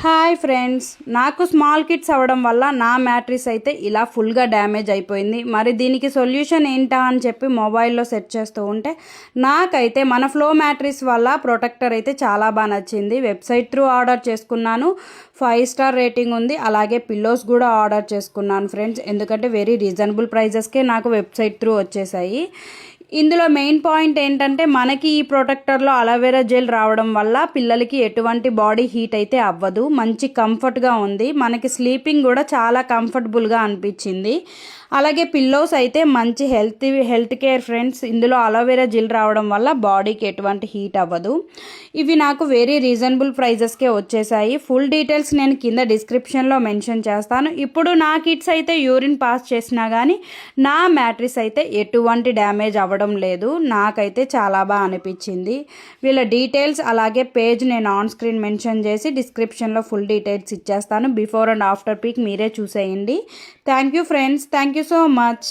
Hi friends, నాకు small kids అవ్వడం వల్ల నా మ్యాట్రిస్ అయితే ఇలా ఫుల్గా డ్యామేజ్ అయిపోయింది. మరి దీనికి సొల్యూషన్ ఏంటా అని చెప్పి మొబైల్లో సెర్చ్ చేస్తూ ఉంటే నాకైతే మన ఫ్లో మ్యాట్రిస్ వల్ల ప్రొటెక్టర్ అయితే చాలా బాగా నచ్చింది. వెబ్సైట్ త్రూ ఆర్డర్ చేసుకున్నాను. 5 స్టార్ రేటింగ్ ఉంది. అలాగే పిల్లోస్ కూడా ఆర్డర్ చేసుకున్నాను ఫ్రెండ్స్, ఎందుకంటే వెరీ రీజనబుల్ ప్రైజెస్కే నాకు వెబ్సైట్ త్రూ వచ్చేసాయి. ఇందులో మెయిన్ పాయింట్ ఏంటంటే మనకి ఈ ప్రొటెక్టర్లో అలోవెరా జెల్ రావడం వల్ల పిల్లలకి ఎటువంటి బాడీ హీట్ అయితే అవ్వదు. మంచి కంఫర్ట్గా ఉంది. మనకి స్లీపింగ్ కూడా చాలా కంఫర్టబుల్గా అనిపించింది. అలాగే పిల్లోస్ అయితే మంచి హెల్త్ కేర్ ఫ్రెండ్స్. ఇందులో అలోవెరా జెల్ రావడం వల్ల బాడీకి ఎటువంటి హీట్ అవ్వదు. ఇవి నాకు వెరీ రీజనబుల్ ప్రైజెస్కే వచ్చేసాయి. ఫుల్ డీటెయిల్స్ నేను కింద డిస్క్రిప్షన్లో మెన్షన్ చేస్తాను. ఇప్పుడు నా కిడ్స్ అయితే యూరిన్ పాస్ చేసినా కానీ నా మ్యాట్రిస్ అయితే ఎటువంటి డ్యామేజ్ అవ్వడం లేదు. నాకైతే చాలా బాగా అనిపించింది. వీళ్ళ డీటెయిల్స్ అలాగే పేజ్ నేను ఆన్ స్క్రీన్ మెన్షన్ చేసి డిస్క్రిప్షన్లో ఫుల్ డీటెయిల్స్ ఇచ్చేస్తాను. బిఫోర్ అండ్ ఆఫ్టర్ పిక్ మీరే చూసేయండి. Thank you friends, thank you so much.